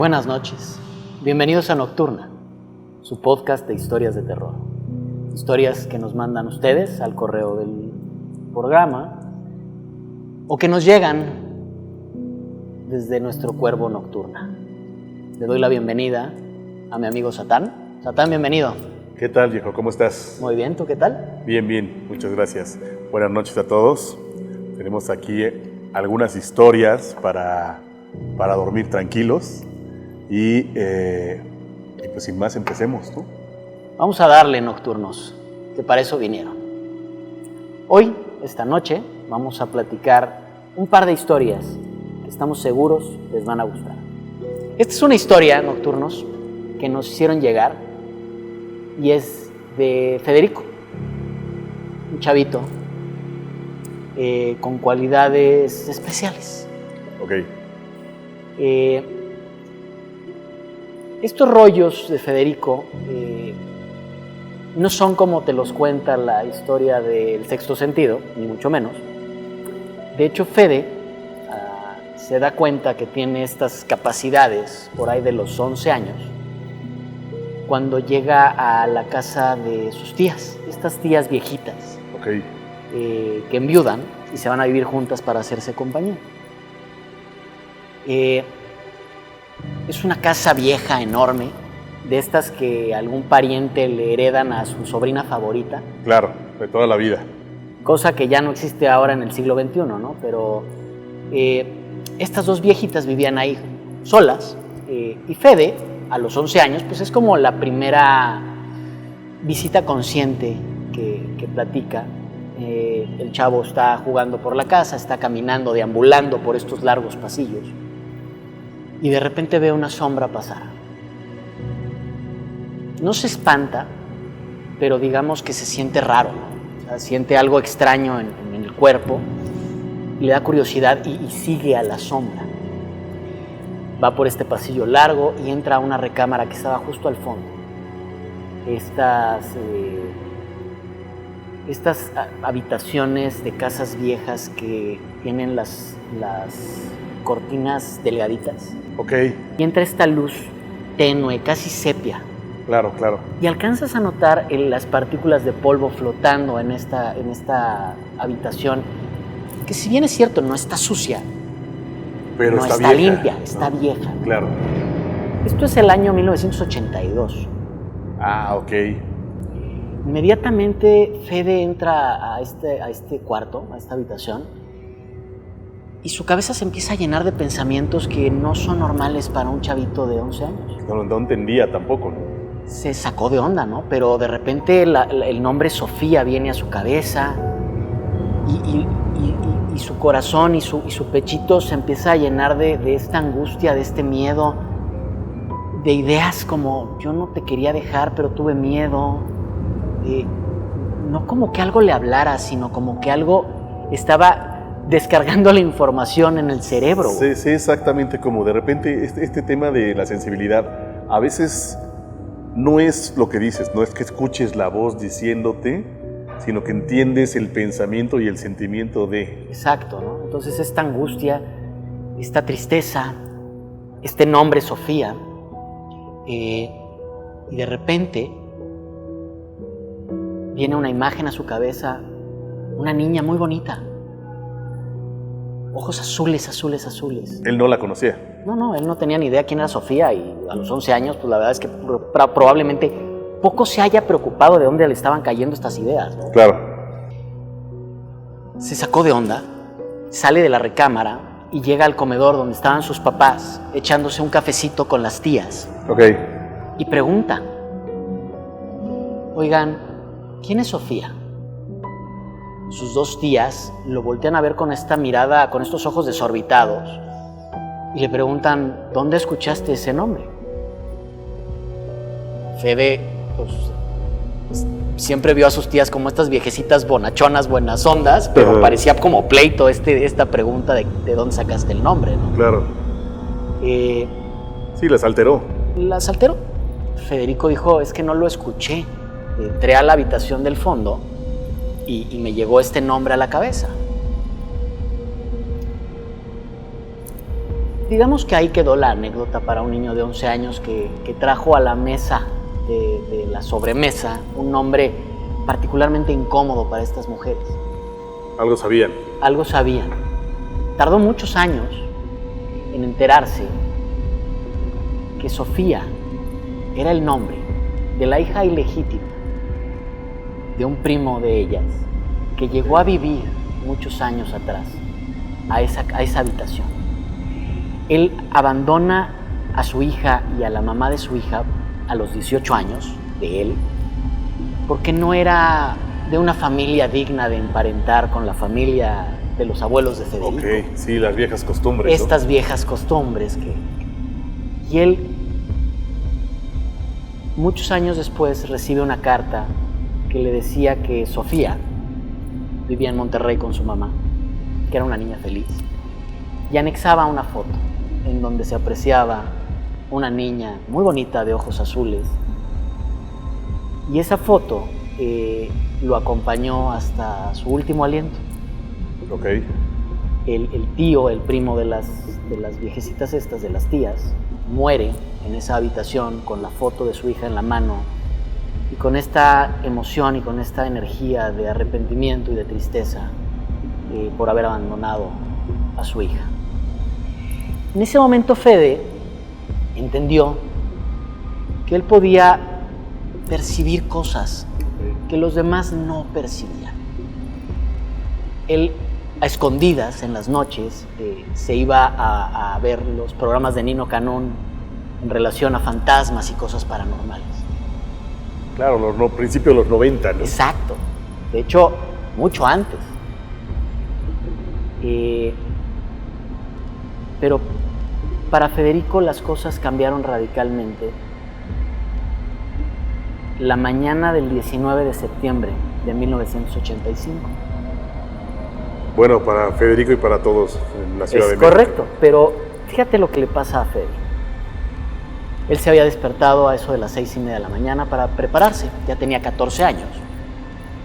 Buenas noches, bienvenidos a Nocturna, su podcast de historias de terror. Historias que nos mandan ustedes al correo del programa o que nos llegan desde nuestro cuervo Nocturna. Le doy la bienvenida a mi amigo Satán. Satán, bienvenido. ¿Qué tal, viejo? ¿Cómo estás? Muy bien, ¿tú qué tal? Bien, muchas gracias. Buenas noches a todos. Tenemos aquí algunas historias para dormir tranquilos y pues sin más empecemos, ¿no? Vamos a darle, nocturnos, que para eso vinieron. Hoy, esta noche, vamos a platicar un par de historias que estamos seguros les van a gustar. Esta es una historia, nocturnos, que nos hicieron llegar y es de Federico, un chavito con cualidades especiales. Ok. Estos rollos de Federico no son como te los cuenta la historia del Sexto Sentido, ni mucho menos. De hecho, Fede se da cuenta que tiene estas capacidades por ahí de los 11 años, cuando llega a la casa de sus tías, estas tías viejitas, Okay. Que enviudan y se van a vivir juntas para hacerse compañía. Es una casa vieja, enorme, de estas que algún pariente le heredan a su sobrina favorita. Claro, de toda la vida. Cosa que ya no existe ahora en el siglo XXI, ¿no? Pero estas dos viejitas vivían ahí solas y Fede, a los 11 años, pues es como la primera visita consciente que platica. El chavo está jugando por la casa, está caminando, deambulando por estos largos pasillos y de repente ve una sombra pasar. No se espanta, pero digamos que se siente raro, ¿no? O sea, siente algo extraño en el cuerpo y le da curiosidad y sigue a la sombra. Va por este pasillo largo y entra a una recámara que estaba justo al fondo. Estas habitaciones de casas viejas que tienen las cortinas delgaditas. Ok. Y entra esta luz tenue, casi sepia. Claro. Y alcanzas a notar las partículas de polvo flotando en esta habitación, que si bien es cierto, no está sucia, Pero no está vieja, limpia, ¿no? está vieja. Claro. Esto es el año 1982. Ok. Inmediatamente Fede entra a este cuarto, a esta habitación, y su cabeza se empieza a llenar de pensamientos que no son normales para un chavito de 11 años. No entendía tampoco, ¿no? Se sacó de onda, ¿no? Pero de repente el nombre Sofía viene a su cabeza y su corazón y su pechito se empieza a llenar de esta angustia, de este miedo, de ideas como yo no te quería dejar, pero tuve miedo. No como que algo le hablara, sino como que algo estaba descargando la información en el cerebro. Sí, exactamente, como de repente este tema de la sensibilidad a veces no es lo que dices, no es que escuches la voz diciéndote, sino que entiendes el pensamiento y el sentimiento de... Exacto, ¿no? Entonces esta angustia, esta tristeza, este nombre Sofía, y de repente viene una imagen a su cabeza, una niña muy bonita, ojos azules. Él no la conocía. No, él no tenía ni idea quién era Sofía y a los 11 años, pues la verdad es que probablemente poco se haya preocupado de dónde le estaban cayendo estas ideas, ¿no? Claro. Se sacó de onda, sale de la recámara y llega al comedor donde estaban sus papás echándose un cafecito con las tías. Ok. Y pregunta: oigan, ¿quién es Sofía? Sus dos tías lo voltean a ver con esta mirada, con estos ojos desorbitados, y le preguntan: ¿dónde escuchaste ese nombre? Fede, pues, siempre vio a sus tías como estas viejecitas bonachonas, buenas ondas, pero parecía como pleito esta pregunta de dónde sacaste el nombre, ¿no? Claro. Sí, las alteró. Las alteró. Federico dijo: es que no lo escuché. Entré a la habitación del fondo y me llegó este nombre a la cabeza. digamos que ahí quedó la anécdota para un niño de 11 años que trajo a la mesa de la sobremesa un nombre particularmente incómodo para estas mujeres. Algo sabían. Algo sabían. Tardó muchos años en enterarse que Sofía era el nombre de la hija ilegítima de un primo de ellas que llegó a vivir muchos años atrás a esa habitación. Él abandona a su hija y a la mamá de su hija a los 18 años de él porque no era de una familia digna de emparentar con la familia de los abuelos de Federico. Ok, sí, las viejas costumbres, ¿no? Estas viejas costumbres Y él, muchos años después, recibe una carta que le decía que Sofía vivía en Monterrey con su mamá, que era una niña feliz, y anexaba una foto en donde se apreciaba una niña muy bonita de ojos azules, y esa foto lo acompañó hasta su último aliento. Ok. El tío, el primo de las viejecitas estas, de las tías, muere en esa habitación con la foto de su hija en la mano y con esta emoción y con esta energía de arrepentimiento y de tristeza por haber abandonado a su hija. En ese momento Fede entendió que él podía percibir cosas que los demás no percibían. Él, a escondidas en las noches, se iba a ver los programas de Nino Canún en relación a fantasmas y cosas paranormales. Claro, principios de los 90, ¿no? Exacto. De hecho, mucho antes. Pero para Federico las cosas cambiaron radicalmente la mañana del 19 de septiembre de 1985. Bueno, para Federico y para todos en la Ciudad de México. Es correcto, pero fíjate lo que le pasa a Fede. Él se había despertado a eso de las 6:30 de la mañana para prepararse. Ya tenía 14 años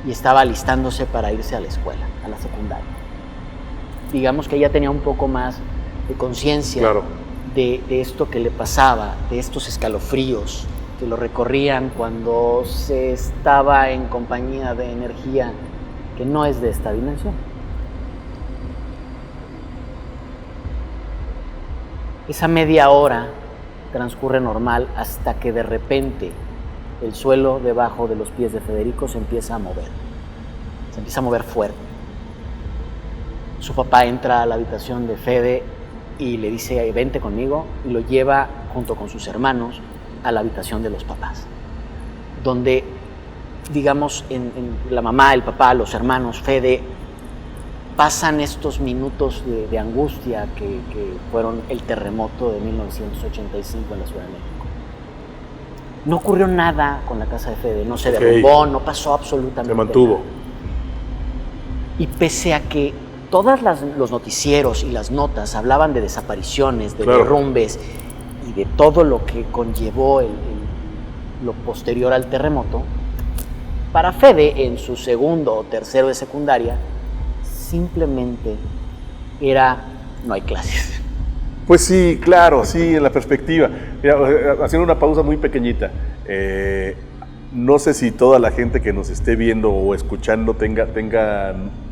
y estaba alistándose para irse a la escuela, a la secundaria. Digamos que ya tenía un poco más de conciencia, claro, de esto que le pasaba, de estos escalofríos que lo recorrían cuando se estaba en compañía de energía que no es de esta dimensión. Esa media hora transcurre normal hasta que de repente el suelo debajo de los pies de Federico se empieza a mover. Se empieza a mover fuerte. Su papá entra a la habitación de Fede y le dice, vente conmigo, y lo lleva junto con sus hermanos a la habitación de los papás, donde, digamos, en la mamá, el papá, los hermanos, Fede, pasan estos minutos de angustia que fueron el terremoto de 1985 en la Ciudad de México. No ocurrió nada con la casa de Fede, no se derrumbó, no pasó absolutamente nada. Se mantuvo. Y pese a que todos los noticieros y las notas hablaban de desapariciones, de derrumbes y de todo lo que conllevó lo posterior al terremoto, para Fede, en su segundo o tercero de secundaria, simplemente no hay clases. Pues sí, claro, sí, en la perspectiva. Mira, haciendo una pausa muy pequeñita, no sé si toda la gente que nos esté viendo o escuchando tenga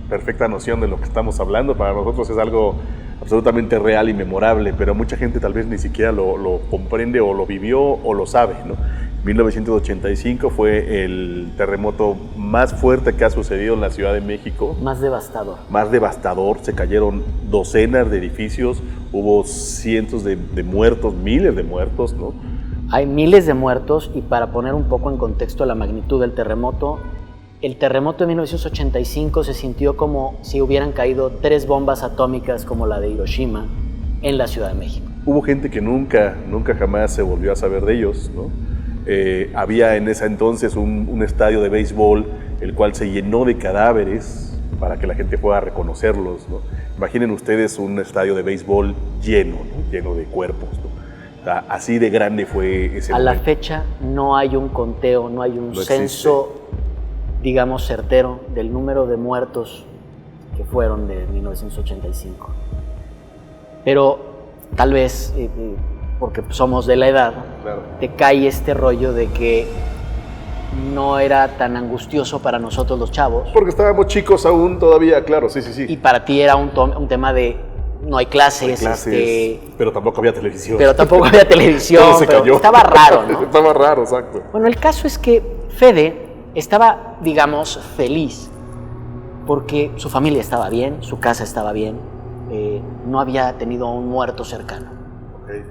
perfecta noción de lo que estamos hablando. Para nosotros es algo absolutamente real y memorable, pero mucha gente tal vez ni siquiera lo comprende o lo vivió o lo sabe, ¿no? 1985 fue el terremoto más fuerte que ha sucedido en la Ciudad de México. Más devastador. Más devastador, se cayeron docenas de edificios, hubo cientos de muertos, miles de muertos, ¿no? Hay miles de muertos, y para poner un poco en contexto la magnitud del terremoto, el terremoto de 1985 se sintió como si hubieran caído 3 bombas atómicas como la de Hiroshima en la Ciudad de México. Hubo gente que nunca jamás se volvió a saber de ellos, ¿no? Había en ese entonces un estadio de béisbol, el cual se llenó de cadáveres para que la gente pueda reconocerlos, ¿no? Imaginen ustedes un estadio de béisbol lleno, ¿no? Lleno de cuerpos, ¿no? Así de grande fue ese momento. A la fecha no hay un conteo, no hay un censo, digamos, certero del número de muertos que fueron de 1985. Pero tal vez porque somos de la edad, Claro. te cae este rollo de que no era tan angustioso para nosotros los chavos. Porque estábamos chicos aún todavía, claro, sí, sí, sí. Y para ti era un tema de no hay clases, Hay clases, pero tampoco había televisión. pero tampoco había televisión, Todo se pero cayó. estaba raro, ¿no? Estaba raro, exacto. Bueno, el caso es que Fede estaba, digamos, feliz porque su familia estaba bien, su casa estaba bien, no había tenido un muerto cercano. Okay.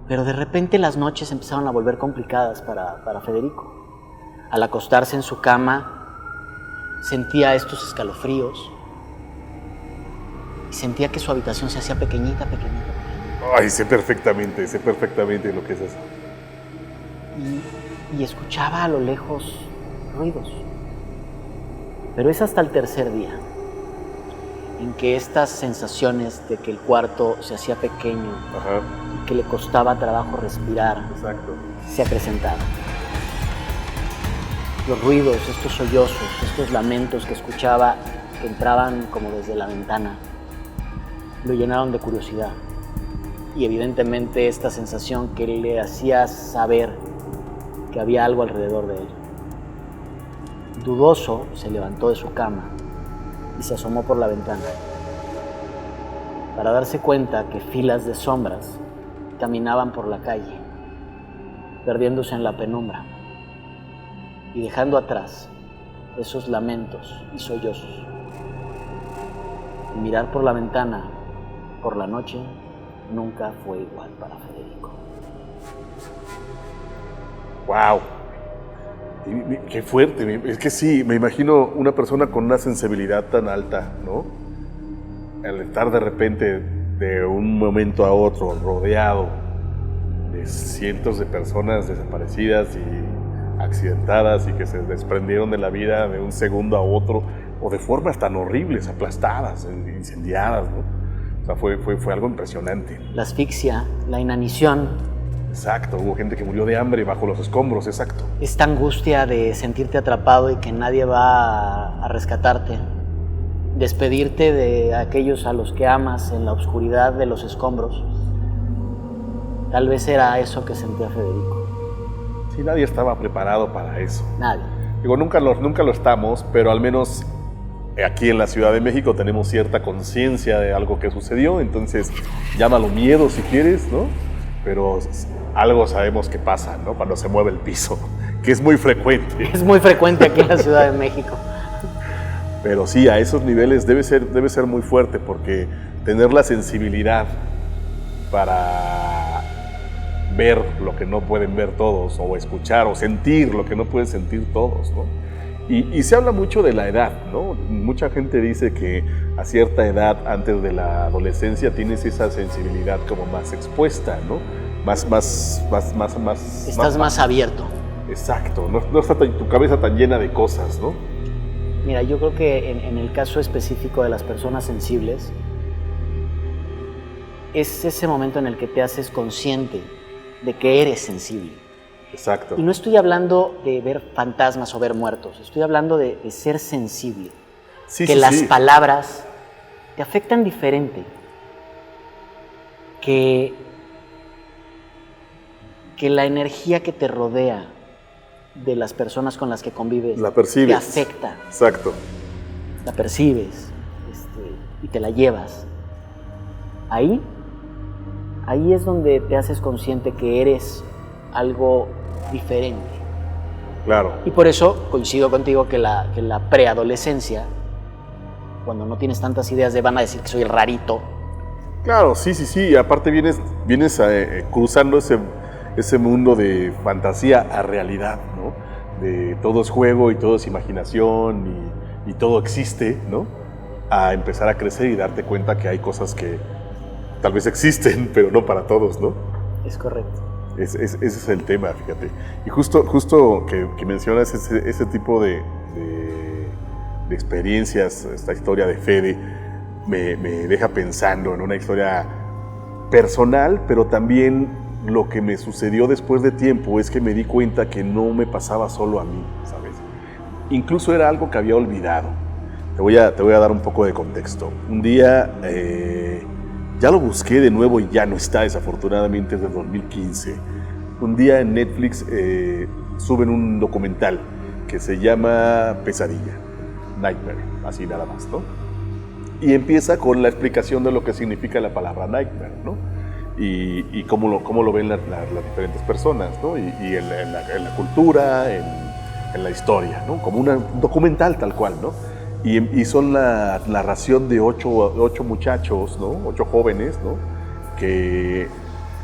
Pero de repente las noches empezaron a volver complicadas para Federico. Al acostarse en su cama, sentía estos escalofríos y sentía que su habitación se hacía pequeñita, pequeñita, pequeñita. Ay, sé perfectamente lo que es eso. Y escuchaba a lo lejos ruidos. Pero es hasta el tercer día en que estas sensaciones de que el cuarto se hacía pequeño, Ajá, que le costaba trabajo respirar, exacto. se acrecentaban. Los ruidos, estos sollozos, estos lamentos que escuchaba, que entraban como desde la ventana, lo llenaron de curiosidad. Y evidentemente esta sensación que le hacía saber que había algo alrededor de él. Dudoso, se levantó de su cama y se asomó por la ventana para darse cuenta que filas de sombras caminaban por la calle, perdiéndose en la penumbra y dejando atrás esos lamentos y sollozos. Y mirar por la ventana por la noche nunca fue igual para Federico. ¡Wow! Qué fuerte. Es que sí, me imagino una persona con una sensibilidad tan alta, ¿no? Al estar de repente, de un momento a otro, rodeado de cientos de personas desaparecidas y accidentadas y que se desprendieron de la vida de un segundo a otro, o de formas tan horribles, aplastadas, incendiadas, ¿no? O sea, fue algo impresionante. La asfixia, la inanición, Exacto, hubo gente que murió de hambre bajo los escombros, exacto. esta angustia de sentirte atrapado y que nadie va a rescatarte, despedirte de aquellos a los que amas en la oscuridad de los escombros. Tal vez era eso que sentía Federico. Sí, nadie estaba preparado para eso. Nadie. Digo, nunca lo estamos, pero al menos aquí en la Ciudad de México tenemos cierta conciencia de algo que sucedió, entonces llámalo miedo si quieres, ¿no? Pero algo sabemos que pasa, ¿no? Cuando se mueve el piso, que es muy frecuente. Es muy frecuente aquí en la Ciudad de México. Pero sí, a esos niveles debe ser muy fuerte, porque tener la sensibilidad para ver lo que no pueden ver todos, o escuchar o sentir lo que no pueden sentir todos, ¿no? Y se habla mucho de la edad, ¿no? Mucha gente dice que a cierta edad, antes de la adolescencia, tienes esa sensibilidad como más expuesta, ¿no? Estás más abierto. Exacto, no está tu cabeza tan llena de cosas, ¿no? Mira, yo creo que en el caso específico de las personas sensibles, es ese momento en el que te haces consciente de que eres sensible. Exacto. Y no estoy hablando de ver fantasmas o ver muertos, estoy hablando de ser sensible. Sí, que sí, las sí. palabras te afectan diferente. Que la energía que te rodea de las personas con las que convives La percibes. te afecta. Exacto. La percibes y te la llevas. Ahí es donde te haces consciente que eres algo diferente. Claro. Y por eso coincido contigo que la preadolescencia, cuando no tienes tantas ideas de van a decir que soy el rarito. Claro, sí. Aparte vienes cruzando ese mundo de fantasía a realidad, ¿no? De todo es juego y todo es imaginación y todo existe, ¿no? A empezar a crecer y darte cuenta que hay cosas que tal vez existen, pero no para todos, ¿no? Es correcto. Ese es el tema, fíjate. Y justo que mencionas ese tipo de experiencias, esta historia de Fede, me deja pensando en una historia personal, pero también lo que me sucedió después de tiempo es que me di cuenta que no me pasaba solo a mí, ¿sabes? Incluso era algo que había olvidado. Te voy a dar un poco de contexto. Un día Ya lo busqué de nuevo y ya no está, desafortunadamente, es del 2015. Un día en Netflix suben un documental que se llama Pesadilla, Nightmare, así nada más, ¿no? Y empieza con la explicación de lo que significa la palabra nightmare, ¿no? Y cómo lo ven las diferentes personas, ¿no? Y en la cultura, en la historia, ¿no? Como un documental tal cual, ¿no? Y son la narración de ocho muchachos, ¿no? 8 jóvenes, ¿no? Que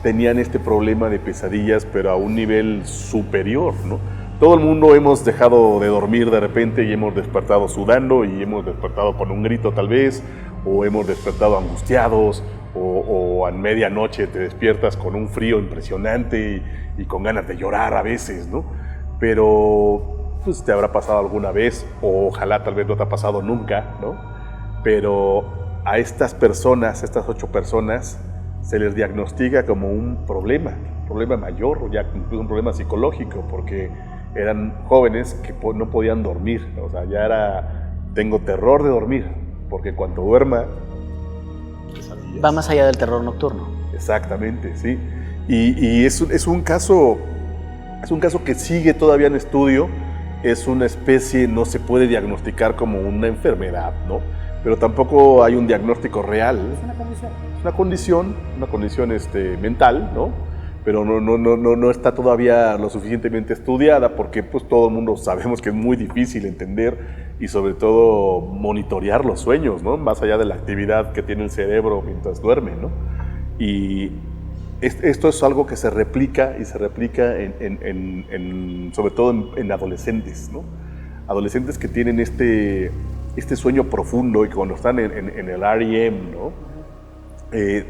tenían este problema de pesadillas, pero a un nivel superior, ¿no? Todo el mundo hemos dejado de dormir de repente y hemos despertado sudando y hemos despertado con un grito tal vez, o hemos despertado angustiados, o a medianoche te despiertas con un frío impresionante y con ganas de llorar a veces, ¿no? Pero pues te habrá pasado alguna vez, o ojalá tal vez no te ha pasado nunca, ¿no? Pero a estas personas, estas 8 personas, se les diagnostica como un problema mayor, o ya incluso un problema psicológico, porque eran jóvenes que no podían dormir, o sea, ya era, tengo terror de dormir, porque cuando duerma, pesadillas. Va más allá del terror nocturno. Exactamente, sí. Y es un caso que sigue todavía en estudio, es una especie, no se puede diagnosticar como una enfermedad, ¿no? Pero tampoco hay un diagnóstico real. Es una condición. Es una condición mental, ¿no? Pero no está todavía lo suficientemente estudiada, porque pues todo el mundo sabemos que es muy difícil entender y sobre todo monitorear los sueños, ¿no? Más allá de la actividad que tiene el cerebro mientras duerme, ¿no? Y esto es algo que se replica sobre todo en adolescentes, ¿no? Adolescentes que tienen este sueño profundo y que cuando están en el REM, ¿no?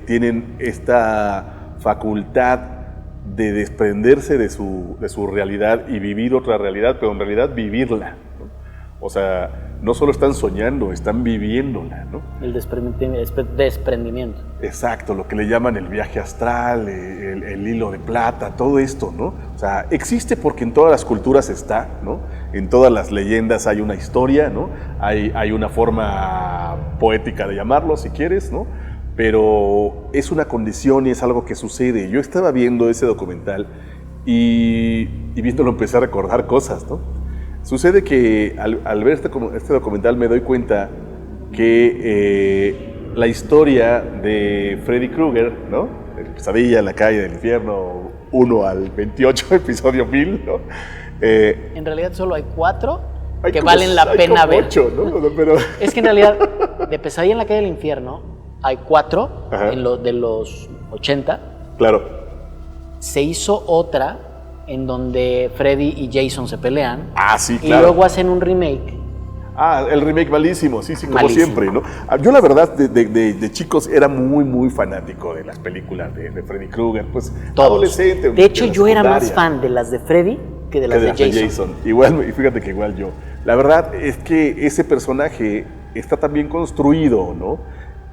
Tienen esta facultad de desprenderse de su realidad y vivir otra realidad, pero en realidad vivirla, ¿no? O sea, no solo están soñando, están viviéndola, ¿no? El desprendimiento. Exacto, lo que le llaman el viaje astral, el hilo de plata, todo esto, ¿no? O sea, existe porque en todas las culturas está, ¿no? En todas las leyendas hay una historia, ¿no? Hay una forma poética de llamarlo, si quieres, ¿no? Pero es una condición y es algo que sucede. Yo estaba viendo ese documental y viéndolo empecé a recordar cosas, ¿no? Sucede que al ver este documental me doy cuenta que la historia de Freddy Krueger, ¿no? El Pesadilla en la calle del infierno 1 al 28, episodio 1000, ¿no? En realidad solo hay 4 que valen la pena ver. 8, ¿no? Pero... Es que en realidad, de Pesadilla en la calle del infierno, hay 4 de los 80. Claro. Se hizo otra en donde Freddy y Jason se pelean. Ah, sí, claro. Y luego hacen un remake. Ah, el remake malísimo, sí, como malísimo. Siempre, ¿no? Yo la verdad, de chicos, era muy fanático de las películas de Freddy Krueger, pues todos. Adolescente. De hecho, yo era más fan de las de Freddy que de las de Jason. Igual, y fíjate que igual yo. La verdad es que ese personaje está tan bien construido, ¿no?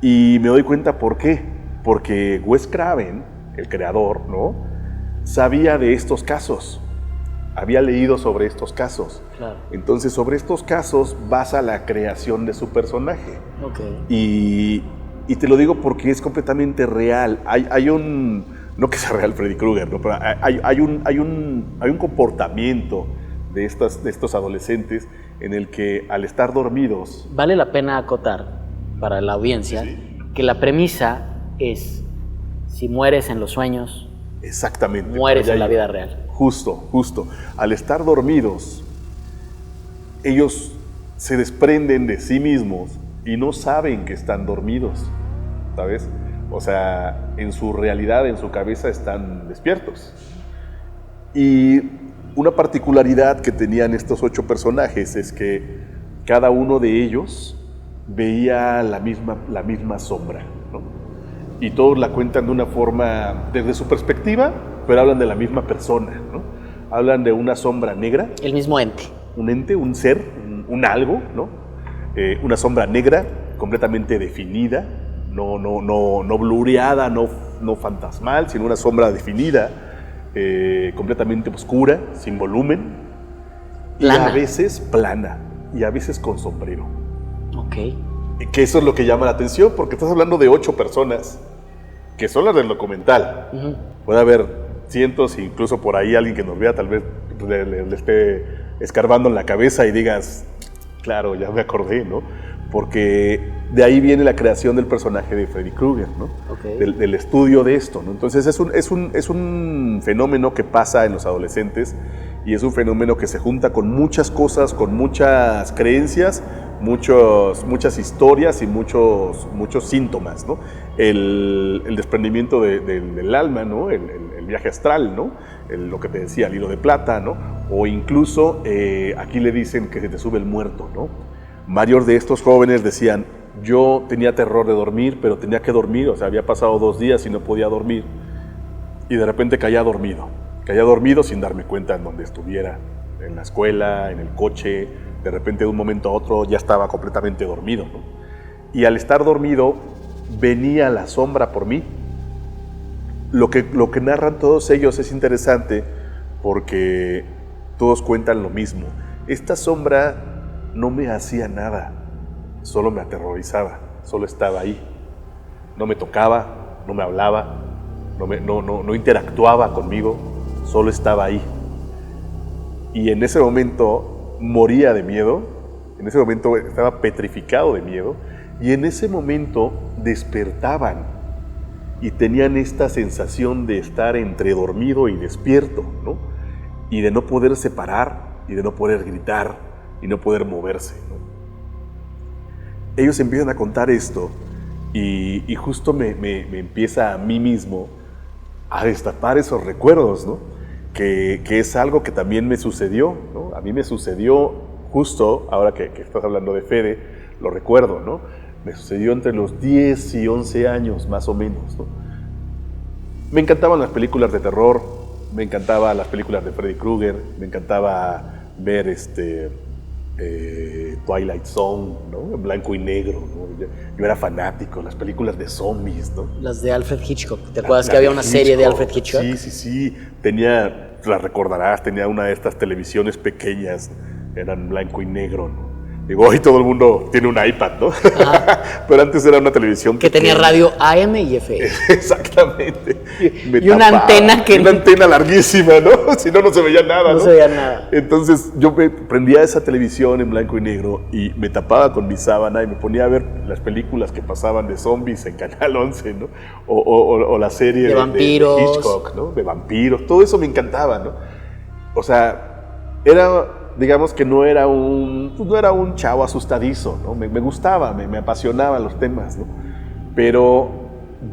Y me doy cuenta por qué. Porque Wes Craven, el creador, ¿no? Sabía de estos casos. Había leído sobre estos casos. Claro. Entonces, sobre estos casos basa la creación de su personaje. Okay. Y te lo digo porque es completamente real. Hay un... No que sea real Freddy Krueger, ¿no? Pero hay un comportamiento de estos adolescentes en el que al estar dormidos... Vale la pena acotar para la audiencia, sí, que la premisa es: si mueres en los sueños, exactamente, mueres en la vida real. Justo. Al estar dormidos, ellos se desprenden de sí mismos y no saben que están dormidos, ¿sabes? O sea, en su realidad, en su cabeza están despiertos. Y una particularidad que tenían estos 8 personajes es que cada uno de ellos veía la misma sombra, ¿no? Y todos la cuentan de una forma, desde su perspectiva, pero hablan de la misma persona, ¿no? Hablan de una sombra negra. El mismo ente. Un ente, un ser, un algo, ¿no? Una sombra negra, completamente definida, no blureada, no fantasmal, sino una sombra definida, completamente oscura, sin volumen. Plana. Y a veces plana, y a veces con sombrero. Ok. Que eso es lo que llama la atención, porque estás hablando de 8 personas que son las del documental. Puede haber cientos, incluso por ahí alguien que nos vea tal vez le esté escarbando en la cabeza y digas, claro, ya me acordé, ¿no? Porque de ahí viene la creación del personaje de Freddy Krueger, ¿no? Del estudio de esto, ¿no? Entonces es un fenómeno que pasa en los adolescentes y es un fenómeno que se junta con muchas cosas, con muchas creencias, muchas historias y muchos síntomas, ¿no? El desprendimiento del alma, ¿no? El viaje astral, ¿no? Lo que te decía, el hilo de plata, ¿no? O incluso aquí le dicen que se te sube el muerto, ¿no? Varios de estos jóvenes decían, yo tenía terror de dormir, pero tenía que dormir, o sea, había pasado 2 días y no podía dormir, y de repente caía dormido sin darme cuenta en donde estuviera, en la escuela, en el coche, de repente de un momento a otro ya estaba completamente dormido, ¿no? Y al estar dormido, venía la sombra por mí. Lo que narran todos ellos es interesante porque todos cuentan lo mismo. Esta sombra no me hacía nada, solo me aterrorizaba, solo estaba ahí. No me tocaba, no me hablaba, no interactuaba conmigo, solo estaba ahí. Y en ese momento moría de miedo, en ese momento estaba petrificado de miedo, y en ese momento despertaban y tenían esta sensación de estar entre dormido y despierto, ¿no? Y de no poder separar, y de no poder gritar, y no poder moverse, ¿no? Ellos empiezan a contar esto y justo me empieza a mí mismo a destapar esos recuerdos, ¿no? Que es algo que también me sucedió, ¿no? A mí me sucedió justo, ahora que estás hablando de Fede, lo recuerdo, ¿no? Me sucedió entre los 10 y 11 años, más o menos, ¿no? Me encantaban las películas de terror, me encantaban las películas de Freddy Krueger, me encantaba ver Twilight Zone, ¿no? En blanco y negro, ¿no? Yo era fanático, las películas de zombies, ¿no? Las de Alfred Hitchcock. ¿Te acuerdas que había una serie de Alfred Hitchcock? Sí. Tenía, la recordarás, tenía una de estas televisiones pequeñas, eran blanco y negro, ¿no? Digo, hoy todo el mundo tiene un iPad, ¿no? Pero antes era una televisión que tenía radio AM y FM. Exactamente. Y una antena que... Una antena larguísima, ¿no? Si no, no se veía nada, ¿no? No se veía nada. Entonces yo me prendía esa televisión en blanco y negro y me tapaba con mi sábana y me ponía a ver las películas que pasaban de zombies en Canal 11, ¿no? O la serie de vampiros. De Hitchcock, ¿no? De vampiros. Todo eso me encantaba, ¿no? O sea, digamos que no era un chavo asustadizo, ¿no? Me gustaba, me apasionaban los temas, ¿no? Pero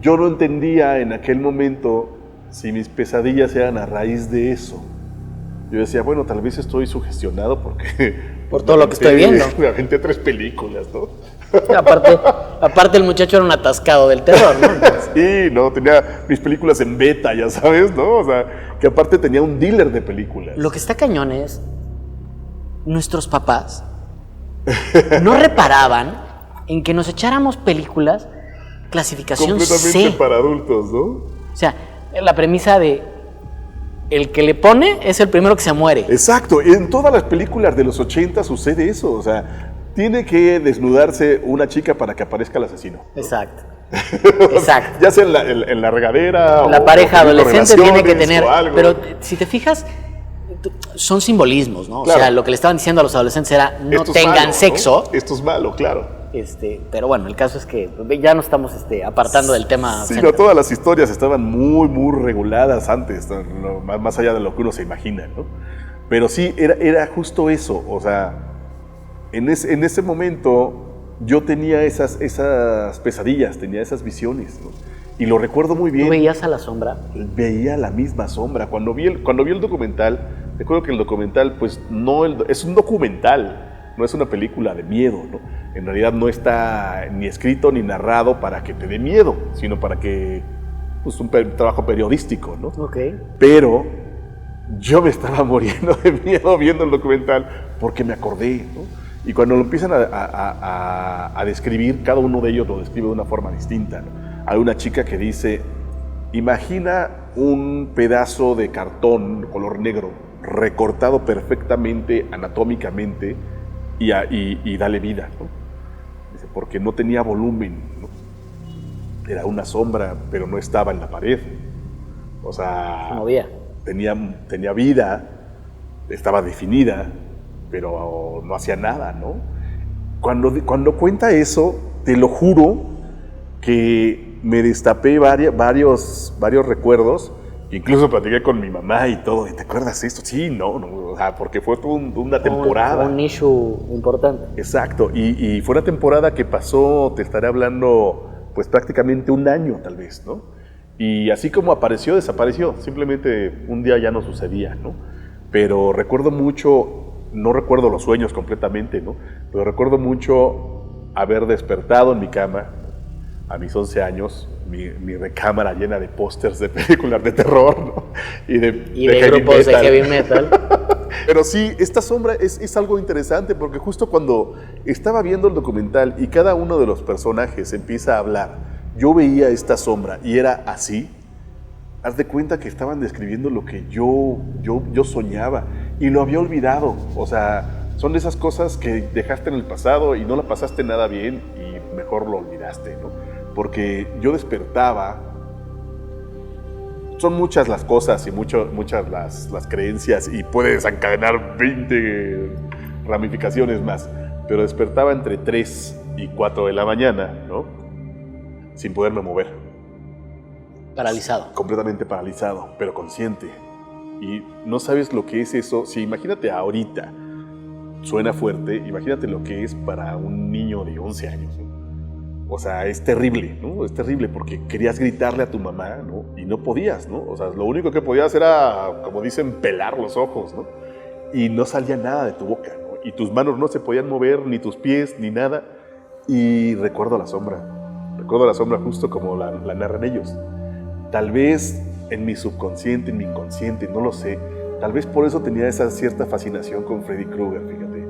yo no entendía en aquel momento si mis pesadillas eran a raíz de eso. Yo decía, bueno, tal vez estoy sugestionado porque... Por todo lo que estoy viendo. Me aventé 3 películas, ¿no? Aparte el muchacho era un atascado del terror, ¿no? Sí, no, tenía mis películas en beta, ya sabes, ¿no? O sea, que aparte tenía un dealer de películas. Lo que está cañón es... Nuestros papás no reparaban en que nos echáramos películas clasificación completamente C. para adultos, ¿no? O sea, la premisa de el que le pone es el primero que se muere. Exacto, en todas las películas de los 80 sucede eso, o sea, tiene que desnudarse una chica para que aparezca el asesino, ¿no? Exacto. Exacto. Ya sea en la regadera la pareja adolescente tiene que tener, algo. pero si te fijas, son simbolismos, ¿no? Claro. O sea, lo que le estaban diciendo a los adolescentes era no Esto es tengan malo, sexo. ¿no? Esto es malo, claro. Pero bueno, el caso es que ya nos estamos apartando del tema. Sí, no, todas las historias estaban muy reguladas antes, ¿no? Más allá de lo que uno se imagina, ¿no? Pero sí, era justo eso, o sea, en ese momento yo tenía esas pesadillas, tenía esas visiones, ¿no? Y lo recuerdo muy bien. ¿Tú veías a la sombra? Veía la misma sombra. Cuando vi el documental, recuerdo que el documental, pues, es un documental, no es una película de miedo, ¿no? En realidad no está ni escrito ni narrado para que te dé miedo, sino para que, pues, un trabajo periodístico, ¿no? Ok. Pero yo me estaba muriendo de miedo viendo el documental porque me acordé, ¿no? Y cuando lo empiezan a describir, cada uno de ellos lo describe de una forma distinta, ¿no? Hay una chica que dice, imagina un pedazo de cartón color negro, recortado perfectamente, anatómicamente, y dale vida, ¿no? Dice, porque no tenía volumen, ¿no? era una sombra, pero no estaba en la pared. O sea, Se movía. tenía vida, estaba definida, pero no hacía nada, ¿no? Cuando cuenta eso, te lo juro que me destapé varios recuerdos. Incluso platiqué con mi mamá y todo. ¿Te acuerdas de esto? Sí, no, o sea, porque fue toda una temporada. Un issue importante. Exacto, y fue una temporada que pasó, te estaré hablando, pues prácticamente un año tal vez, ¿no? Y así como apareció, desapareció. Simplemente un día ya no sucedía, ¿no? Pero recuerdo mucho, no recuerdo los sueños completamente, ¿no? Pero recuerdo mucho haber despertado en mi cama a mis 11 años, mi recámara llena de pósters de películas de terror, ¿no? Y de grupos de heavy metal. Pero sí, esta sombra es algo interesante porque justo cuando estaba viendo el documental y cada uno de los personajes empieza a hablar, yo veía esta sombra y era así. Haz de cuenta que estaban describiendo lo que yo soñaba y lo había olvidado. O sea, son de esas cosas que dejaste en el pasado y no la pasaste nada bien y mejor lo olvidaste, ¿no? Porque yo despertaba. Son muchas las cosas y muchas las creencias y puede desencadenar 20 ramificaciones más. Pero despertaba entre 3 y 4 de la mañana, ¿no? Sin poderme mover. Paralizado. Completamente paralizado, pero consciente. Y no sabes lo que es eso. Si imagínate ahorita, suena fuerte, imagínate lo que es para un niño de 11 años, ¿no? O sea, es terrible, ¿no? Es terrible porque querías gritarle a tu mamá, ¿no? Y no podías, ¿no? O sea, lo único que podías era, como dicen, pelar los ojos, ¿no? Y no salía nada de tu boca, ¿no? Y tus manos no se podían mover, ni tus pies, ni nada. Y recuerdo la sombra justo como la narran ellos. Tal vez en mi subconsciente, en mi inconsciente, no lo sé. Tal vez por eso tenía esa cierta fascinación con Freddy Krueger, fíjate.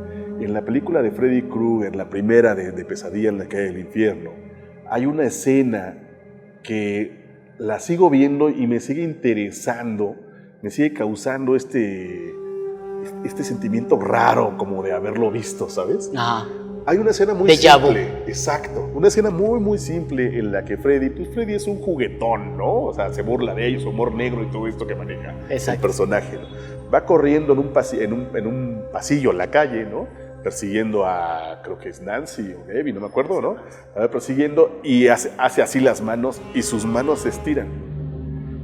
En la película de Freddy Krueger, la primera de Pesadilla en la calle del infierno, hay una escena que la sigo viendo y me sigue interesando, me sigue causando este sentimiento raro como de haberlo visto, ¿sabes? Ajá. Hay una escena muy Déjà vu. simple, exacto, una escena muy simple en la que Freddy es un juguetón, ¿no? O sea, se burla de ellos, humor negro y todo esto que maneja el personaje, ¿no? Va corriendo en un pasillo en la calle, ¿no? Persiguiendo a, creo que es Nancy o Debbie, no me acuerdo, ¿no? A ver, persiguiendo y hace así las manos y sus manos se estiran.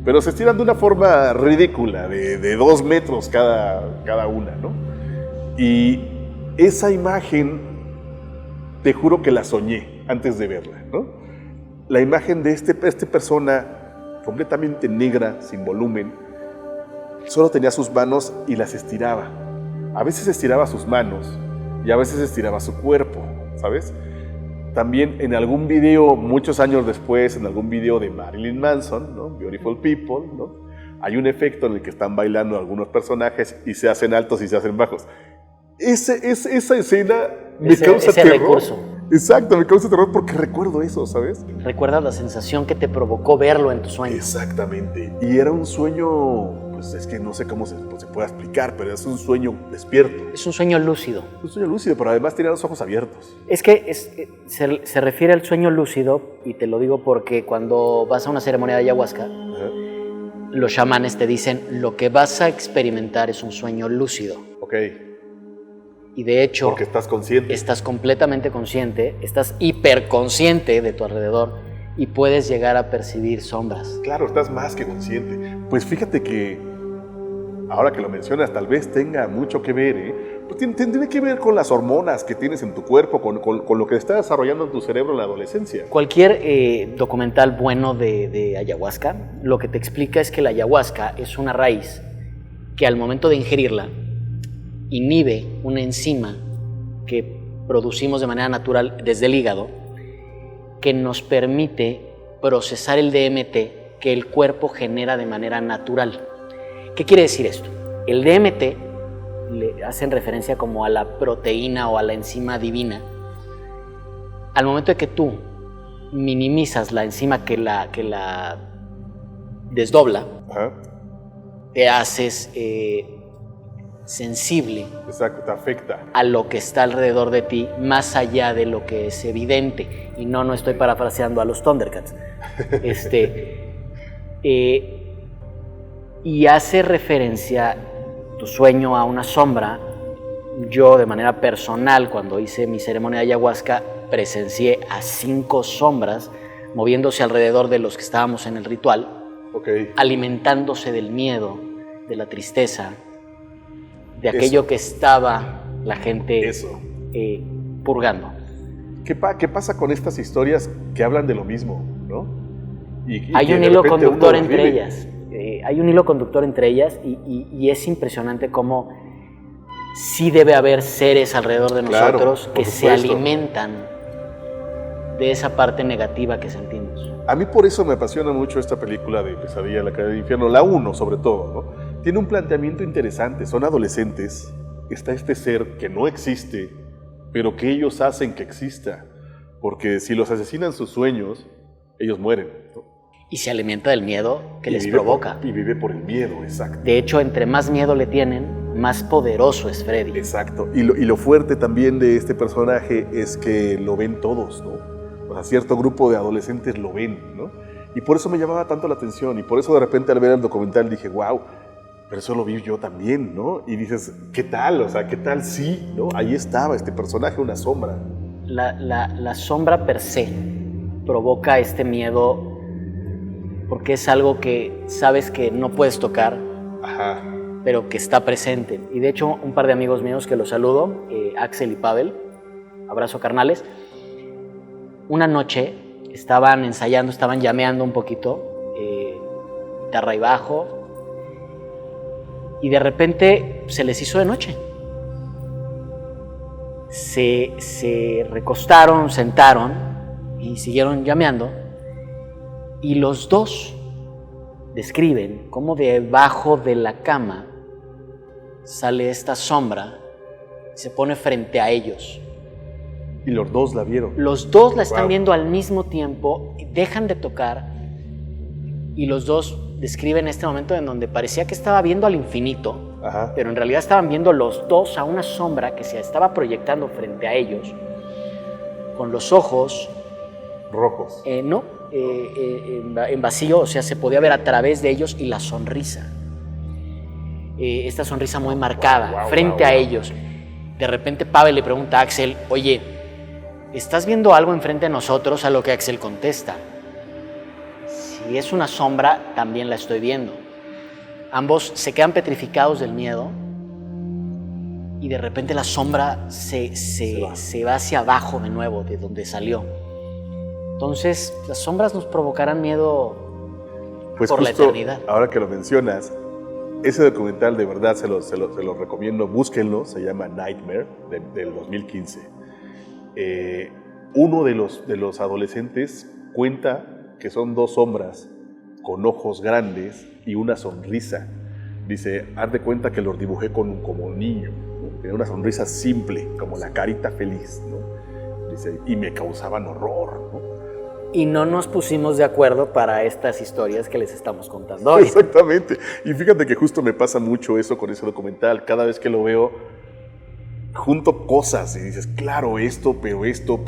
Pero se estiran de una forma ridícula, de 2 metros cada una, ¿no? Y esa imagen, te juro que la soñé antes de verla, ¿no? La imagen de esta persona completamente negra, sin volumen, solo tenía sus manos y las estiraba. A veces estiraba sus manos y a veces estiraba su cuerpo, ¿sabes? También en algún video, muchos años después, en algún video de Marilyn Manson, ¿no? Beautiful People, ¿no? Hay un efecto en el que están bailando algunos personajes y se hacen altos y se hacen bajos. Esa escena me causa terror. Recurso. Exacto, me causa terror porque recuerdo eso, ¿sabes? Recuerdas la sensación que te provocó verlo en tu sueño. Exactamente. Y era un sueño, pues es que no sé cómo se puede explicar, pero es un sueño despierto. Es un sueño lúcido. Un sueño lúcido, pero además tenía los ojos abiertos. Es que se refiere al sueño lúcido, y te lo digo porque cuando vas a una ceremonia de ayahuasca, Ajá. los chamanes te dicen, lo que vas a experimentar es un sueño lúcido. Ok. Y de hecho, Porque estás consciente. estás completamente consciente, estás hiperconsciente de tu alrededor y puedes llegar a percibir sombras. Claro, estás más que consciente. Pues fíjate que, ahora que lo mencionas, tal vez tenga mucho que ver, ¿eh? Pues tiene que ver con las hormonas que tienes en tu cuerpo, con lo que está desarrollando en tu cerebro en la adolescencia. Cualquier documental bueno de ayahuasca, lo que te explica es que la ayahuasca es una raíz que al momento de ingerirla inhibe una enzima que producimos de manera natural desde el hígado que nos permite procesar el DMT que el cuerpo genera de manera natural. ¿Qué quiere decir esto? El DMT le hacen referencia como a la proteína o a la enzima divina. Al momento de que tú minimizas la enzima que la desdobla, Ajá. te haces sensible. Exacto, te afecta. A lo que está alrededor de ti, más allá de lo que es evidente. Y no estoy parafraseando a los Thundercats. Y hace referencia tu sueño a una sombra. Yo, de manera personal, cuando hice mi ceremonia de ayahuasca, presencié a 5 sombras moviéndose alrededor de los que estábamos en el ritual, alimentándose del miedo, de la tristeza, de aquello que estaba la gente purgando. ¿Qué pasa con estas historias que hablan de lo mismo, ¿no? Hay un hilo conductor entre ellas. Hay un hilo conductor entre ellas y es impresionante cómo sí debe haber seres alrededor de nosotros que se alimentan de esa parte negativa que sentimos. A mí por eso me apasiona mucho esta película de Pesadilla en la calle del infierno, la 1 sobre todo, ¿no? Tiene un planteamiento interesante, son adolescentes, está este ser que no existe, pero que ellos hacen que exista, porque si los asesinan sus sueños, ellos mueren, ¿no? Y se alimenta del miedo que les provoca. Y vive por el miedo, exacto. De hecho, entre más miedo le tienen, más poderoso es Freddy. Exacto. Y lo fuerte también de este personaje es que lo ven todos, ¿no? O sea, cierto grupo de adolescentes lo ven, ¿no? Y por eso me llamaba tanto la atención. Y por eso de repente al ver el documental dije, wow, pero eso lo vi yo también, ¿no? Y dices, ¿qué tal? O sea, ¿qué tal? Sí, ¿no? Ahí estaba este personaje, una sombra. La sombra per se provoca este miedo porque es algo que sabes que no puedes tocar, pero que está presente. Y de hecho, un par de amigos míos que los saludo, Axel y Pavel, abrazo carnales, una noche estaban ensayando, estaban llameando un poquito, guitarra y bajo, y de repente se les hizo de noche. Se recostaron, sentaron y siguieron llameando. Y los dos describen cómo debajo de la cama sale esta sombra y se pone frente a ellos. Y los dos la vieron. Los dos la están viendo al mismo tiempo, dejan de tocar y los dos describen este momento en donde parecía que estaba viendo al infinito, pero en realidad estaban viendo los dos a una sombra que se estaba proyectando frente a ellos, con los ojos rojos. En vacío, o sea, se podía ver a través de ellos y la sonrisa. Esta sonrisa muy marcada frente a ellos. De repente Pavel le pregunta a Axel, oye, ¿estás viendo algo enfrente de nosotros? A lo que Axel contesta, si es una sombra, también la estoy viendo. Ambos se quedan petrificados del miedo y de repente la sombra se va hacia abajo de nuevo, de donde salió. Entonces, las sombras nos provocarán miedo por la eternidad. Ahora que lo mencionas, ese documental de verdad se lo recomiendo, búsquenlo, se llama Nightmare, del 2015. Uno de los adolescentes cuenta que son 2 sombras con ojos grandes y una sonrisa. Dice, haz de cuenta que los dibujé como niño, ¿no? Tenía una sonrisa simple, como la carita feliz, ¿no? Dice, y me causaban horror, ¿no? Y no nos pusimos de acuerdo para estas historias que les estamos contando hoy. Exactamente. Y fíjate que justo me pasa mucho eso con ese documental. Cada vez que lo veo, junto cosas y dices, claro, esto, pero esto,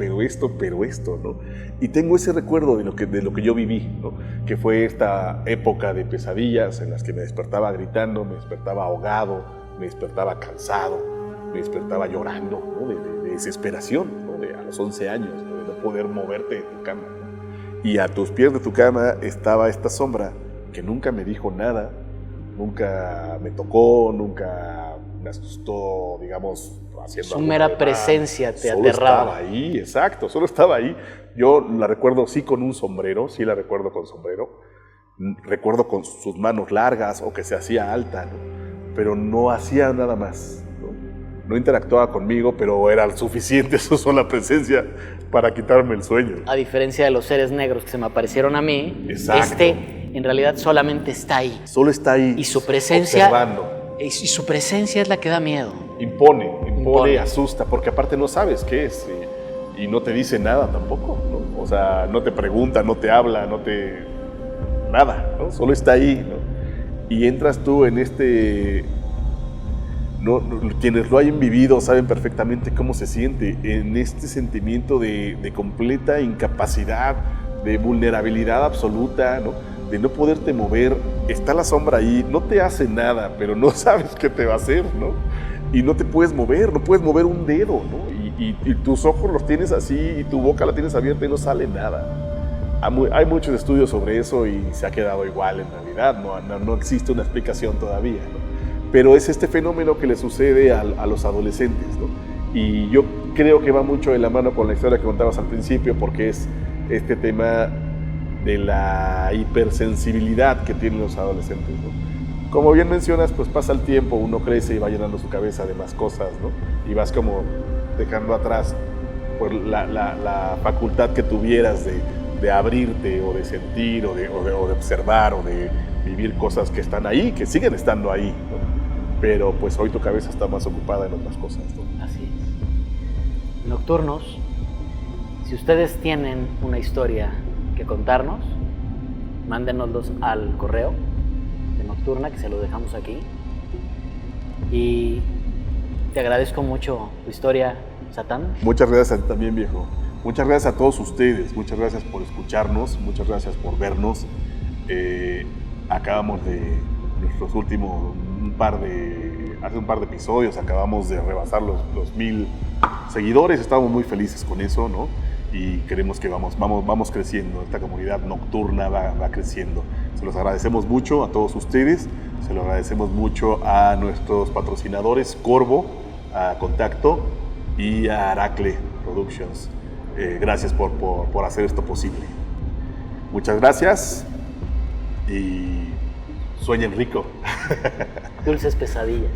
¿no? Y tengo ese recuerdo de lo que yo viví, ¿no? Que fue esta época de pesadillas en las que me despertaba gritando, me despertaba ahogado, me despertaba cansado, me despertaba llorando, ¿no? De desesperación, ¿no? A los 11 años, ¿no? De no poder moverte de tu cama, ¿no? Y a tus pies de tu cama estaba esta sombra que nunca me dijo nada, nunca me tocó, nunca me asustó, digamos, haciendo su mera presencia te aterraba. Solo estaba ahí, exacto, solo estaba ahí. Yo la recuerdo sí con un sombrero, sí la recuerdo con sombrero, recuerdo con sus manos largas o que se hacía alta, ¿no? Pero no hacía nada más, ¿no? No interactuaba conmigo, pero era suficiente su sola presencia para quitarme el sueño. A diferencia de los seres negros que se me aparecieron a mí, exacto, en realidad solamente está ahí. Solo está ahí, y su presencia, observando. Y su presencia es la que da miedo. Impone, asusta, porque aparte no sabes qué es y no te dice nada tampoco, ¿no? O sea, no te pregunta, no te habla, nada, ¿no? Solo está ahí, ¿no? Y entras tú en Quienes lo hayan vivido saben perfectamente cómo se siente en este sentimiento de completa incapacidad, de vulnerabilidad absoluta, ¿no? De no poderte mover. Está la sombra ahí, no te hace nada, pero no sabes qué te va a hacer, ¿no? Y no te puedes mover, no puedes mover un dedo, ¿no? Y tus ojos los tienes así y tu boca la tienes abierta y no sale nada. Hay muchos estudios sobre eso y se ha quedado igual en realidad, no existe una explicación todavía, ¿no? Pero es este fenómeno que le sucede a los adolescentes, ¿no? Y yo creo que va mucho de la mano con la historia que contabas al principio, porque es este tema de la hipersensibilidad que tienen los adolescentes, ¿no? Como bien mencionas, pues pasa el tiempo, uno crece y va llenando su cabeza de más cosas, ¿no? Y vas como dejando atrás pues, la facultad que tuvieras de abrirte o de sentir o de observar o de vivir cosas que están ahí, que siguen estando ahí, ¿no? Pero pues hoy tu cabeza está más ocupada en otras cosas, ¿no? Así es. Nocturnos, si ustedes tienen una historia que contarnos, mándenoslos al correo de Nocturna, que se lo dejamos aquí. Y te agradezco mucho tu historia, Satán. Muchas gracias a ti también, viejo. Muchas gracias a todos ustedes. Muchas gracias por escucharnos. Muchas gracias por vernos. Acabamos de nuestros últimos hace un par de episodios acabamos de rebasar los 1000 seguidores. Estamos muy felices con eso, ¿no? Y queremos que vamos creciendo. Esta comunidad nocturna va creciendo. Se los agradecemos mucho a todos ustedes. Se lo agradecemos mucho a nuestros patrocinadores, Corvo, a Contacto y a Aracle Productions. Gracias por hacer esto posible. Muchas gracias y sueñen rico. Dulces pesadillas.